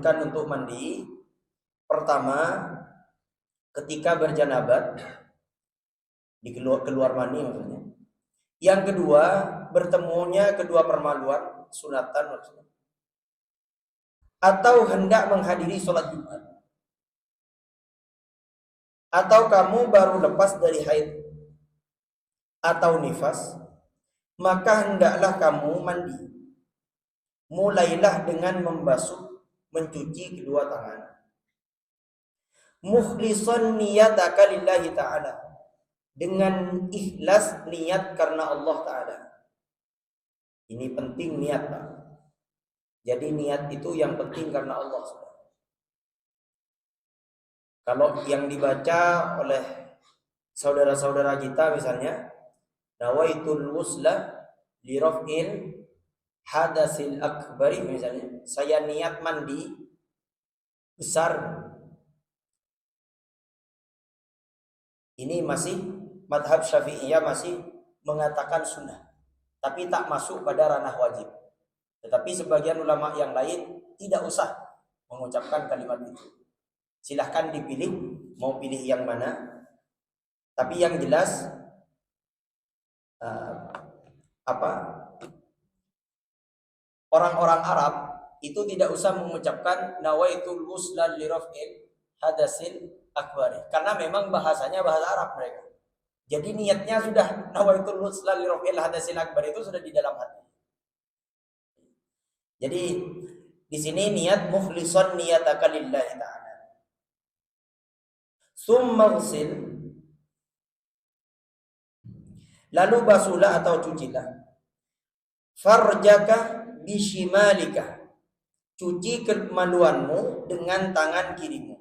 dianjurkan untuk mandi pertama ketika berjanabat, di keluar mani maksudnya. Yang kedua, bertemunya kedua permaluan, sunatan maksudnya. Atau hendak menghadiri sholat Jumat. Atau kamu baru lepas dari haid atau nifas, maka hendaklah kamu mandi. Mulailah dengan membasuh, mencuci kedua tangan. Mukhlishan niyataka lillahi ta'ala, dengan ikhlas niat karena Allah Ta'ala. Ini penting niat, Pak. Jadi niat itu yang penting karena Allah. Kalau yang dibaca oleh saudara-saudara kita misalnya, nawaitul wusla li raf'il hadasil akbari misalnya, saya niat mandi besar. Ini masih madhab Syafi'iyah masih mengatakan sunnah, tapi tak masuk pada ranah wajib. Tetapi sebagian ulama yang lain tidak usah mengucapkan kalimat itu. Silahkan dipilih, mau pilih yang mana. Tapi yang jelas orang-orang Arab itu tidak usah mengucapkan nawaitul wusla li raf'il hadasil akbari, karena memang bahasanya bahasa Arab mereka. Jadi niatnya sudah nawaitul wusla li raf'il hadasil akbari, itu sudah di dalam hati. Jadi di sini niat mukhlishan niyataka lillahi ta'ala. Summa ghsil, lalu basuhlah atau cucilah. Farjaka bishimalika, cuci kemaluanmu dengan tangan kirimu.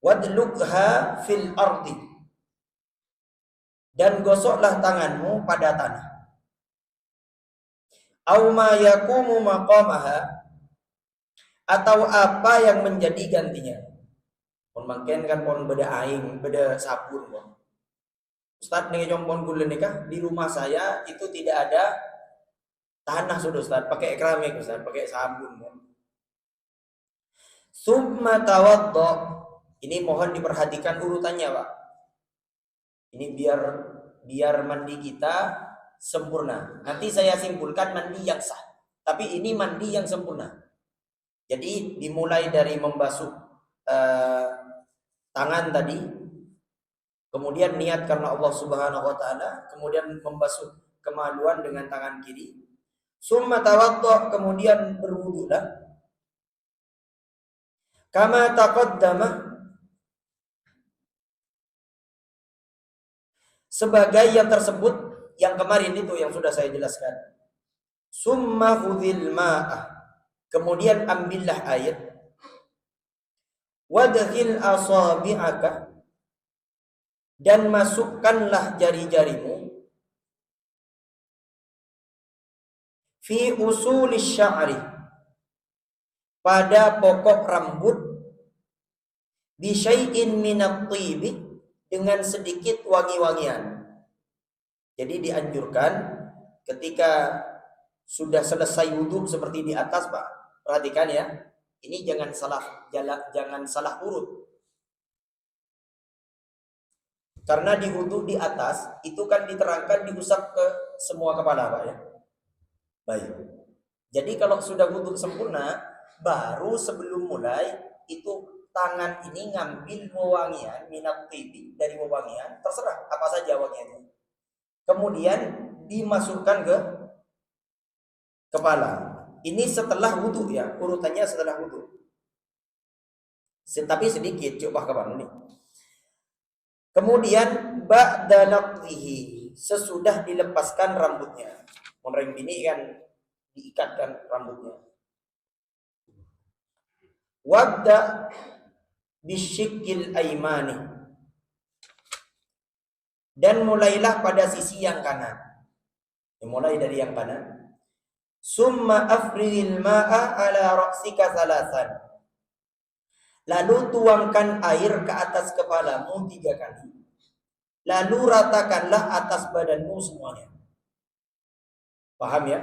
Wadlugha fil ardi, dan gosoklah tanganmu pada tanah. Au ma yakumu maqamaha, atau apa yang menjadi gantinya. Pon mangken kan pon beda aing, beda sabun pon. Ustaz nih jompon kulen nikah di rumah saya itu tidak ada tanah sudah Ustaz, pakai keramik Ustaz, pakai sabun pon. Summa tawaddo, ini mohon diperhatikan urutannya Pak. Ini biar mandi kita sempurna. Nanti saya simpulkan mandi yang sah, tapi ini mandi yang sempurna. Jadi dimulai dari membasuh tangan tadi, kemudian niat karena Allah Subhanahu wa taala, kemudian membasuh kemaluan dengan tangan kiri. Summa tawaddo, kemudian berwudulah. Kama taqaddama, sebagai yang tersebut yang kemarin itu yang sudah saya jelaskan. Summa khudhil ma'ah, kemudian ambillah air. Wadkhil asabi'aka, dan masukkanlah jari-jarimu. Fi usulis sya'ri, pada pokok rambut. Bi syai'in minat tibi, dengan sedikit wangi-wangian. Jadi dianjurkan ketika sudah selesai wudhu seperti di atas Pak, perhatikan ya, ini jangan salah urut. Karena di wudhu di atas itu kan diterangkan diusap ke semua kepala Pak ya. Baik. Jadi kalau sudah wudhu sempurna, baru sebelum mulai itu tangan ini ngambil wewangian minat tibi, dari wewangian terserah apa saja wangiannya. Kemudian dimasukkan ke kepala. Ini setelah wudhu ya, urutannya setelah wudhu. Tapi sedikit, coba kapan nih. Kemudian ba'da naqdihi, sesudah dilepaskan rambutnya. Orang bini kan diikatkan rambutnya. Wabda bisyikil aimani, dan mulailah pada sisi yang kanan. Mulai dari yang kanan. Summa afril ma'a ala ra'sika salasan, lalu tuangkan air ke atas kepalamu 3 kali. Lalu ratakanlah atas badanmu semuanya. Paham ya?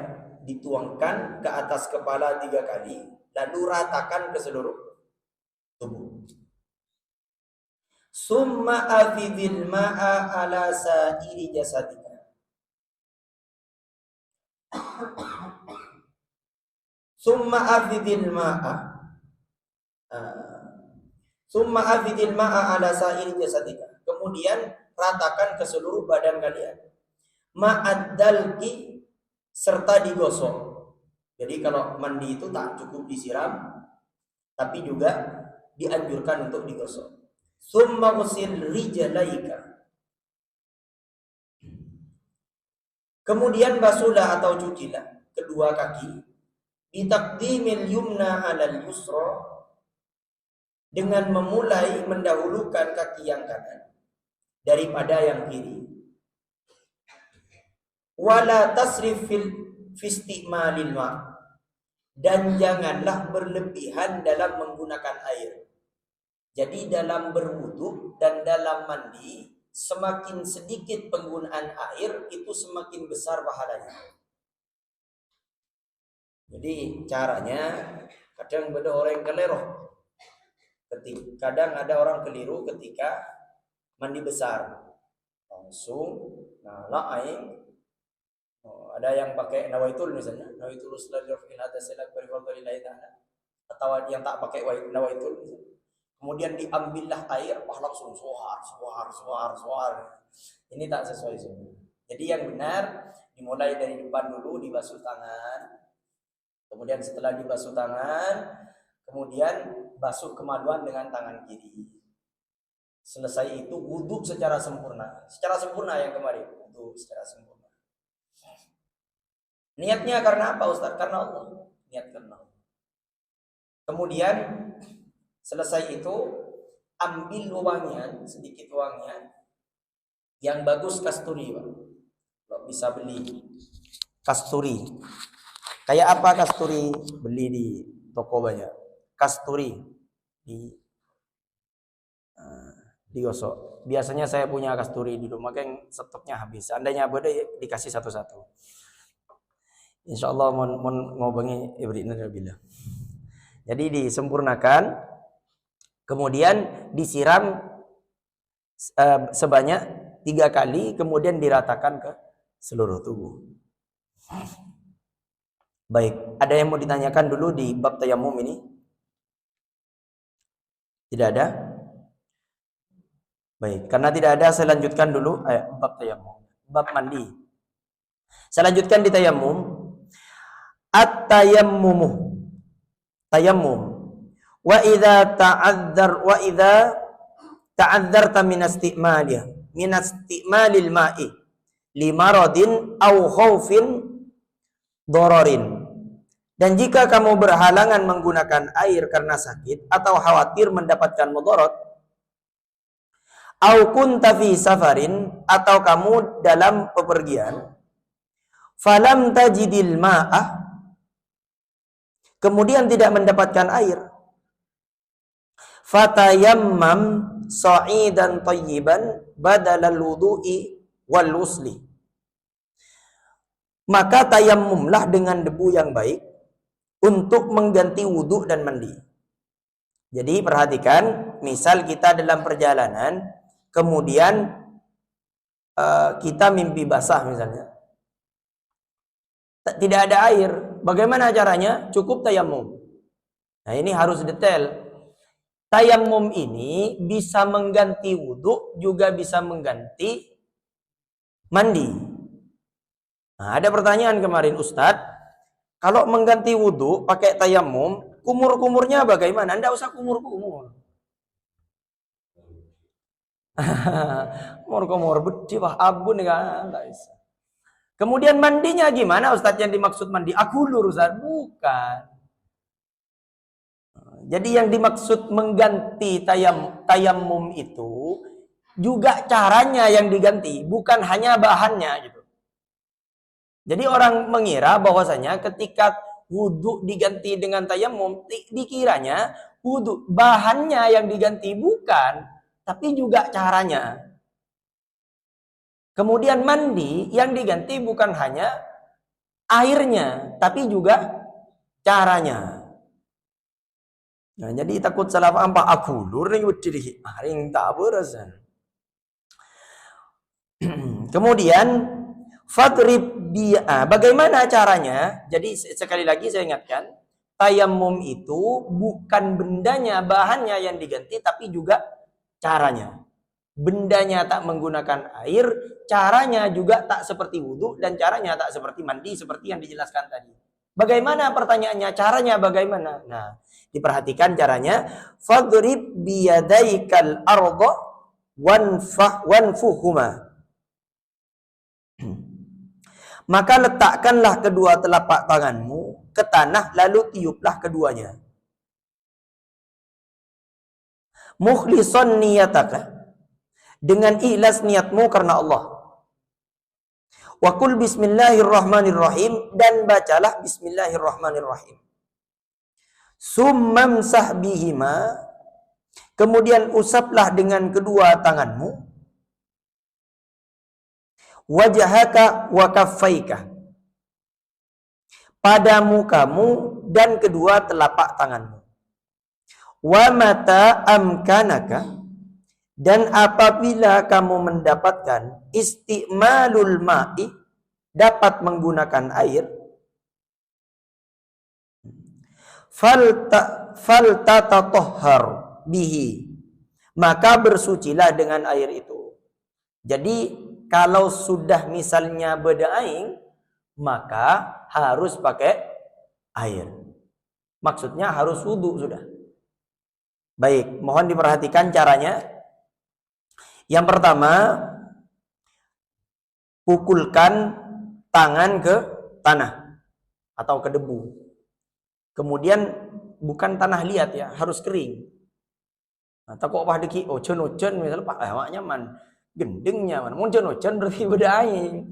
Dituangkan ke atas kepala 3 kali, lalu ratakan ke seluruh tubuh. Summa afidil ma'a ala sa'iri jasadika. Summa afidil ma'a Summa afidil ma'a ala sa'iri jasadika. Kemudian ratakan ke seluruh badan kalian. Ma'ad dalki, serta digosok. Jadi kalau mandi itu tak cukup disiram, tapi juga dianjurkan untuk digosok. Summa usil rijalaika. Kemudian basuhlah atau cucilah kedua kaki. Bitaqdimil yumna 'alal yusra, dengan memulai mendahulukan kaki yang kanan daripada yang kiri. Wala tasrif fi isti'malil ma', dan janganlah berlebihan dalam menggunakan air. Jadi dalam berwudu dan dalam mandi, semakin sedikit penggunaan air itu semakin besar pahalanya. Jadi caranya, kadang ada orang yang keliru. Kadang ada orang keliru ketika mandi besar, langsung nala air. Ada yang pakai nawaitul misalnya, nawaitul usladurfil hadasilak berifadlillahi ta'ala, atau yang tak pakai nawaitul misalnya. Kemudian diambillah air, langsung suar. Ini tak sesuai sunnah. Jadi yang benar dimulai dari depan dulu, dibasuh tangan. Kemudian setelah dibasuh tangan, kemudian basuh kemaluan dengan tangan kiri. Selesai itu wudhu secara sempurna. Secara sempurna yang kemarin, wudhu secara sempurna. Niatnya karena apa Ustaz? Karena Allah. Niat karena Allah. Kemudian selesai itu ambil wangian, sedikit wangian yang bagus, kasturi, Pak. Kalau bisa beli kasturi. Kayak apa kasturi? Beli di toko banyak. Kasturi digosok. Biasanya saya punya kasturi di rumah, kan stoknya habis. Seandainya ada dikasih satu-satu. Insyaallah mau ngobangi ibrina bila. Jadi disempurnakan, kemudian disiram sebanyak 3 kali, kemudian diratakan ke seluruh tubuh. Baik, ada yang mau ditanyakan dulu di bab tayamum ini? Tidak ada? Baik, karena tidak ada, saya lanjutkan dulu bab tayamum. Bab mandi. Saya lanjutkan di tayamum. At-tayammumu, tayammum. Wa idza ta'adzarta min isti'malil ma'i limaradin aw khaufin dararin. Dan jika kamu berhalangan menggunakan air karena sakit atau khawatir mendapatkan mudarat, aw kunta fi safarin, atau kamu dalam bepergian, falam tajidil ma'ah, kemudian tidak mendapatkan air, fatayammam sa'idan thayyiban badalal wudu'i wal usli, maka tayammumlah dengan debu yang baik untuk mengganti wudu dan mandi. Jadi perhatikan, misal kita dalam perjalanan, kemudian kita mimpi basah misalnya, tidak ada air, bagaimana caranya? Cukup tayammum. Nah ini harus detail. Tayammum ini bisa mengganti wudhu, juga bisa mengganti mandi. Nah, ada pertanyaan kemarin, Ustadz, kalau mengganti wudhu pakai tayammum, kumur-kumurnya bagaimana? Anda usah kumur-kumur. Kumur-kumur beti wah abun enggak bisa. Kemudian mandinya gimana Ustaz, yang dimaksud mandi? Akulur Ustaz, bukan. Jadi yang dimaksud mengganti tayammum itu juga caranya yang diganti, bukan hanya bahannya gitu. Jadi orang mengira bahwasanya ketika wudu diganti dengan tayammum, dikiranya wudu bahannya yang diganti, bukan, tapi juga caranya. Kemudian mandi yang diganti bukan hanya airnya, tapi juga caranya. Nah, jadi takut salah paham Pak aku lur ning wedi ring tak berasan. Kemudian fadrib bi'a. Bagaimana caranya? Jadi sekali lagi saya ingatkan, tayamum itu bukan bendanya, bahannya yang diganti, tapi juga caranya. Bendanya tak menggunakan air, caranya juga tak seperti wudhu, dan caranya tak seperti mandi, seperti yang dijelaskan tadi. Bagaimana pertanyaannya? Caranya bagaimana? Nah, diperhatikan caranya. Fadrib biyadaikal arda wanfuhuma. Maka letakkanlah kedua telapak tanganmu ke tanah, lalu tiuplah keduanya. Mukhlisan niyataka, dengan ikhlas niatmu karena Allah. Wa qul bismillahirrahmanirrahim, dan bacalah bismillahirrahmanirrahim. Summamsah bihima, kemudian usaplah dengan kedua tanganmu. Wajhaka wa kaffaika, pada mukamu dan kedua telapak tanganmu. Wa mata amkanaka, dan apabila kamu mendapatkan istimalul ma'i, dapat menggunakan air, faltatahhar bihi, maka bersucilah dengan air itu. Jadi kalau sudah misalnya berdaing, maka harus pakai air. Maksudnya harus wudhu sudah. Baik, mohon diperhatikan caranya. Yang pertama, pukulkan tangan ke tanah atau ke debu. Kemudian bukan tanah liat ya, harus kering. Nah, takut apa deki ocen misalnya Pak, maknya man gendengnya man, ocen berarti berdaing.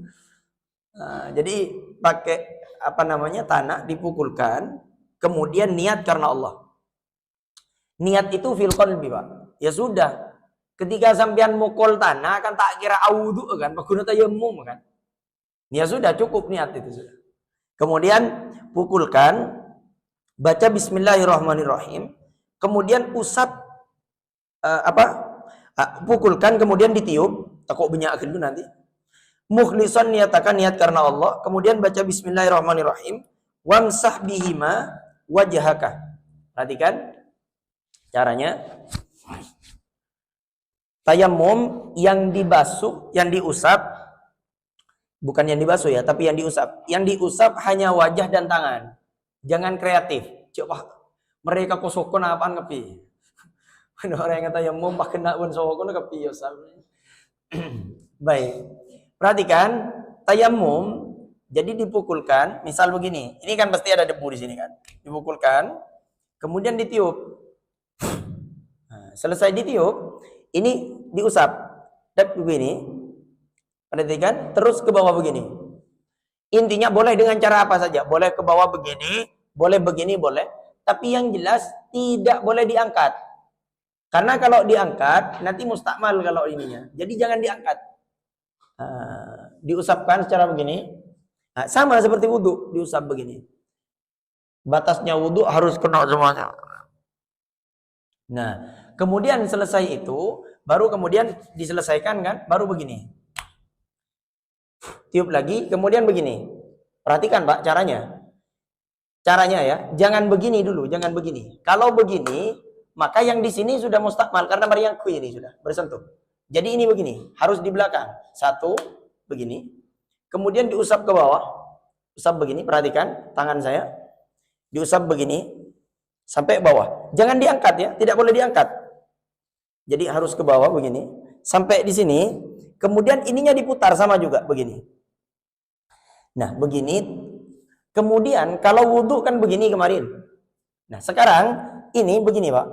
Nah, jadi pakai tanah dipukulkan, kemudian niat karena Allah. Niat itu fil qalbi, Pak. Ya sudah. Ketika sampean mukul tanah kan tak kira wudu kan, pakai tayammum kan. Ya sudah, cukup niat itu sudah. Kemudian pukulkan, baca bismillahirrahmanirrahim, kemudian usap pukulkan, kemudian ditiup, takut banyak dulu nanti. Mukhlisan niatakan niat karena Allah, kemudian baca bismillahirrahmanirrahim, wamsah bihima wajhaka. Perhatikan caranya. Tayamum yang dibasuh, yang diusap, bukan yang dibasuh ya, tapi yang diusap. Yang diusap hanya wajah dan tangan. Jangan kreatif. Coba mereka kosokon apaan kepi. Orang yang tayamum pak kena pun sokon kepi usap. Baik. Perhatikan, tayamum jadi dipukulkan, misal begini. Ini kan pasti ada debu di sini kan. Dipukulkan, kemudian ditiup. Nah, selesai ditiup, ini diusap, dan begini, perhatikan, terus ke bawah begini. Intinya boleh dengan cara apa saja, boleh ke bawah begini, boleh. Tapi yang jelas tidak boleh diangkat, karena kalau diangkat nanti mustakmal kalau ininya. Jadi jangan diangkat. Diusapkan secara begini, sama seperti wudhu, diusap begini. Batasnya wudhu harus kena semuanya. Nah, kemudian selesai itu, baru kemudian diselesaikan kan, baru begini. Tiup lagi, kemudian begini. Perhatikan Pak caranya. Caranya ya, jangan begini dulu, jangan begini. Kalau begini, maka yang di sini sudah mustakmal karena mariangku ini sudah bersentuh. Jadi ini begini, harus di belakang. Satu, begini. Kemudian diusap ke bawah. Usap begini, perhatikan tangan saya. Diusap begini sampai bawah. Jangan diangkat ya, tidak boleh diangkat. Jadi harus ke bawah begini sampai di sini. Kemudian ininya diputar sama juga begini. Nah, begini. Kemudian kalau wudhu kan begini kemarin. Nah, sekarang ini begini, Pak.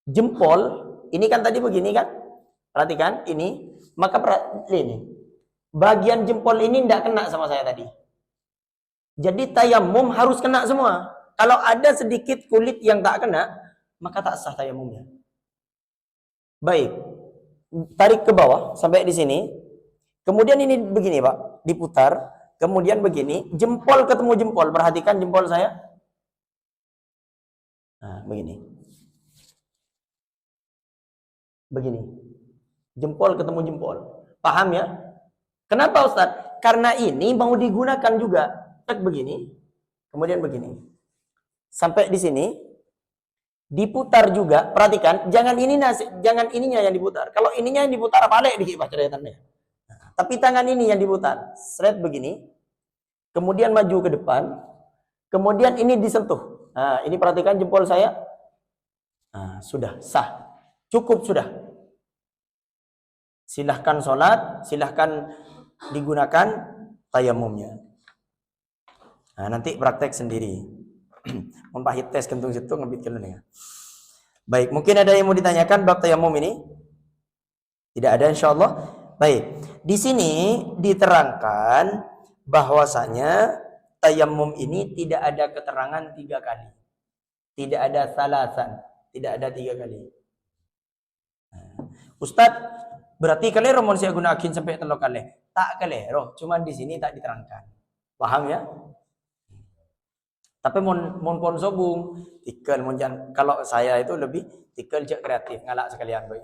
Jempol ini kan tadi begini kan? Perhatikan ini, maka ini. Bagian jempol ini tidak kena sama saya tadi. Jadi tayamum harus kena semua. Kalau ada sedikit kulit yang tak kena, maka tak sah tayamumnya. Baik. Tarik ke bawah sampai di sini. Kemudian ini begini, Pak. Diputar. Kemudian begini. Jempol ketemu jempol. Perhatikan jempol saya. Nah, begini. Begini. Jempol ketemu jempol. Paham ya? Kenapa Ustadz? Karena ini mau digunakan juga. Begini. Kemudian begini. Sampai di sini. Diputar juga. Perhatikan. Jangan ininya yang diputar. Kalau ininya yang diputar, balik dikit Pak ceritanya. Tapi tangan ini yang diputar. Seret begini. Kemudian maju ke depan. Kemudian ini disentuh. Nah, ini perhatikan jempol saya. Nah, sudah sah. Cukup sudah. Silahkan sholat. Silahkan digunakan tayamumnya. Nah, nanti praktek sendiri. Mempahit tes kentung situ ngebit kelun ya. Baik, mungkin ada yang mau ditanyakan bab tayamum ini? Tidak ada insyaallah. Baik. Di sini diterangkan bahwasanya tayamum ini tidak ada keterangan 3 kali. Tidak ada salasan, tidak ada 3 kali. Ustadz, berarti kalero mun sia gunakeun sampai 3 kali. Tak kalero, cuman di sini tak diterangkan. Paham ya? Tapi mon pon sobung, tikel mon jangan. Kalau saya itu lebih tikel cek kreatif, ngalak sekalian boy.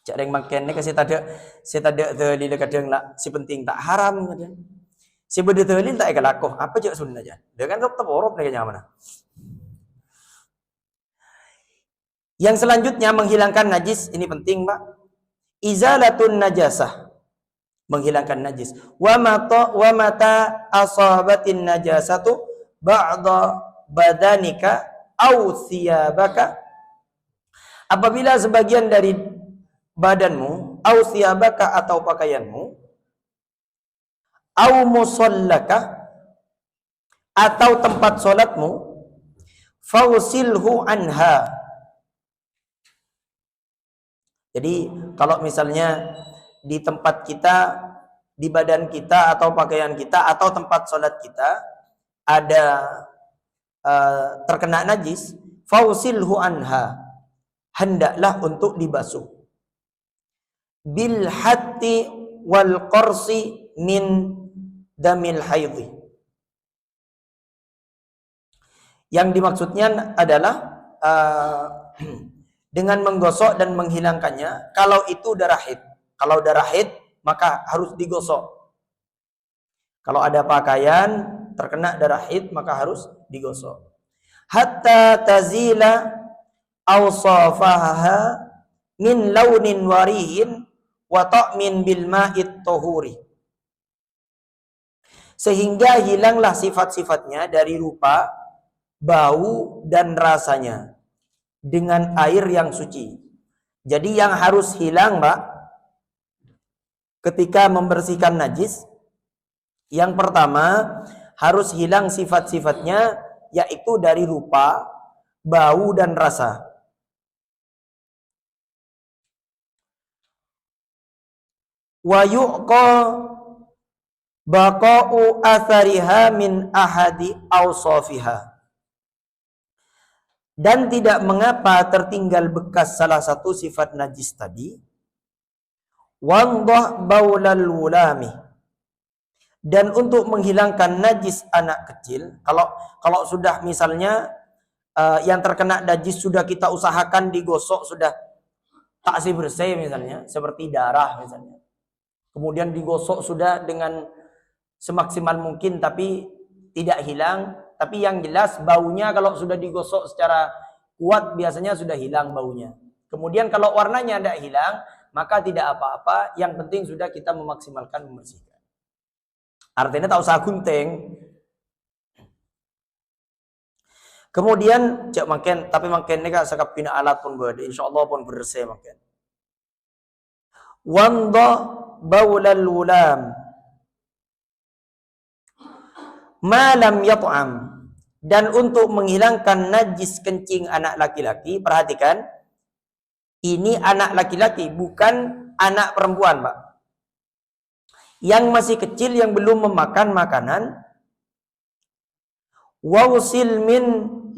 Cak deng makan ni kasi tada teli le kadang lah si penting tak haram kadang. Si benda teli tak ikalakoh, apa cak sunnah aja. Dia kan tetap orop ni kanya mana. Yang selanjutnya menghilangkan najis, ini penting, Pak. Izalatun najasah. Menghilangkan najis. Wa mata asabatin najasatu ba'da badanika aw thiyabaka. Apabila sebagian dari badanmu, aw thiyabaka atau pakaianmu, aw musallaka atau tempat salatmu, fausilhu anha. Jadi kalau misalnya di tempat kita, di badan kita atau pakaian kita atau tempat sholat kita ada terkena najis, fausilhu anha, hendaklah untuk dibasuh. Bil hatti wal qarsi min damil haidhi. Yang dimaksudnya adalah dengan menggosok dan menghilangkannya kalau itu darah haid. Kalau darah haid maka harus digosok. Kalau ada pakaian terkena darah haid maka harus digosok. Hatta tazila awsafaha min launin warihin wa ta'min bil ma'it tahuri. Sehingga hilanglah sifat-sifatnya dari rupa, bau dan rasanya dengan air yang suci. Jadi yang harus hilang, Mbak, ketika membersihkan najis, yang pertama harus hilang sifat-sifatnya, yaitu dari rupa, bau dan rasa. Wa yuqa baqa'u athariha min ahadi awsafiha. Dan tidak mengapa tertinggal bekas salah satu sifat najis tadi. Wandah baulal wulami. Dan untuk menghilangkan najis anak kecil, kalau sudah misalnya yang terkena najis sudah kita usahakan digosok, sudah tak bersih misalnya, seperti darah misalnya. Kemudian digosok sudah dengan semaksimal mungkin tapi tidak hilang. Tapi yang jelas baunya kalau sudah digosok secara kuat biasanya sudah hilang baunya. Kemudian kalau warnanya tidak hilang, maka tidak apa-apa. Yang penting sudah kita memaksimalkan membersihkan. Artinya tak usah gunting. Kemudian cak makan, tapi makan ni kan sakap pina alat pun berada. InsyaAllah pun bersih makan. Wanda baulal wulam malam yat'am. Dan untuk menghilangkan najis kencing anak laki-laki, perhatikan, ini anak laki-laki, bukan anak perempuan, Pak. Yang masih kecil, yang belum memakan makanan. Wausil min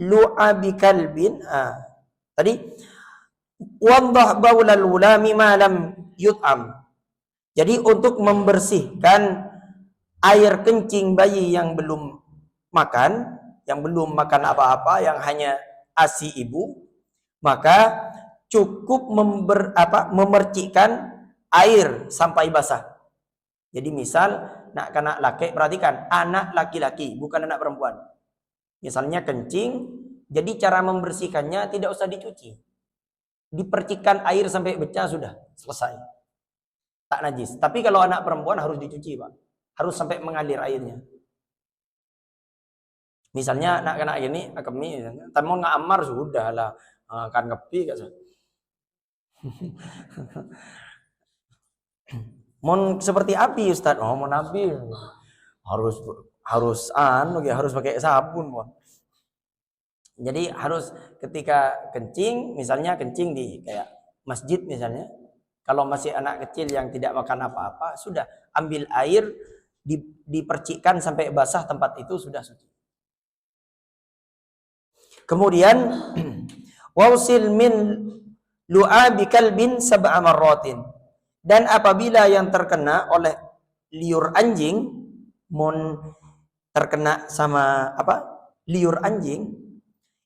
lu'abi kalbin. Tadi, wandah baulal wulami malam yut'am. Jadi untuk membersihkan air kencing bayi yang belum makan, yang belum makan apa-apa, yang hanya ASI ibu, maka cukup memercikkan air sampai basah. Jadi misal nak anak laki, perhatikan, anak laki-laki bukan anak perempuan. Misalnya kencing, jadi cara membersihkannya tidak usah dicuci. Dipercikkan air sampai pecah sudah selesai. Tak najis. Tapi kalau anak perempuan harus dicuci, Pak. Harus sampai mengalir airnya. Misalnya nak kena gini, akemi, tapi mau ngamar sudah lah, akan ngepi gak sih? Mon seperti api Ustaz. Oh, mon api. Harus pakai sabun, mon. Jadi harus ketika kencing, misalnya kencing di kayak masjid misalnya, kalau masih anak kecil yang tidak makan apa-apa, sudah ambil air, dipercikkan sampai basah tempat itu sudah suci. Kemudian wausil min lu'abi kalbin sab'a marratin. Dan apabila yang terkena oleh liur anjing, terkena sama liur anjing,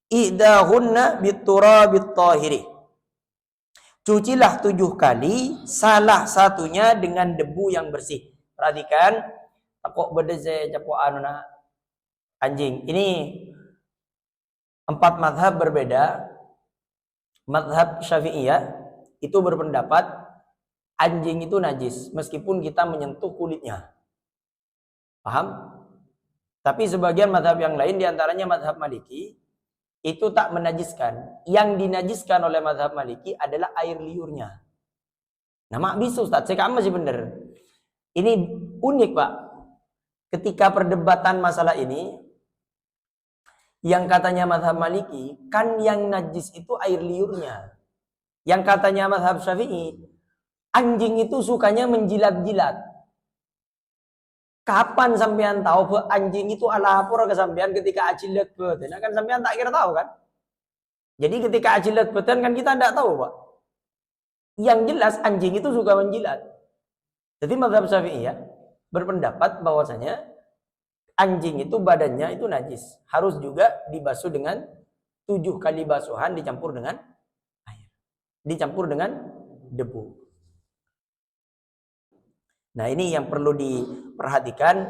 idahunna biturabit tahiri. Cucilah 7 kali, salah satunya dengan debu yang bersih. Perhatikan, kok bedeze capok anuna anjing. Ini 4 mazhab berbeda. Mazhab Syafi'iyah itu berpendapat anjing itu najis meskipun kita menyentuh kulitnya. Paham? Tapi sebagian mazhab yang lain diantaranya mazhab Maliki itu tak menajiskan. Yang dinajiskan oleh mazhab Maliki adalah air liurnya. Nah, mak bisa Ustaz, saya masih benar. Ini unik, Pak. Ketika perdebatan masalah ini, yang katanya mazhab Maliki, kan yang najis itu air liurnya. Yang katanya mazhab Syafi'i, anjing itu sukanya menjilat-jilat. Kapan sampean tahu bahwa anjing itu ala lapor ke sampean ketika ajilat beten? Kan sampean tak kira tahu kan? Jadi ketika ajilat beten kan kita tidak tahu, Pak. Yang jelas anjing itu suka menjilat. Jadi mazhab Syafi'i ya berpendapat bahwasanya anjing itu badannya itu najis. Harus juga dibasuh dengan 7 kali basuhan dicampur dengan air. Dicampur dengan debu. Nah, ini yang perlu diperhatikan.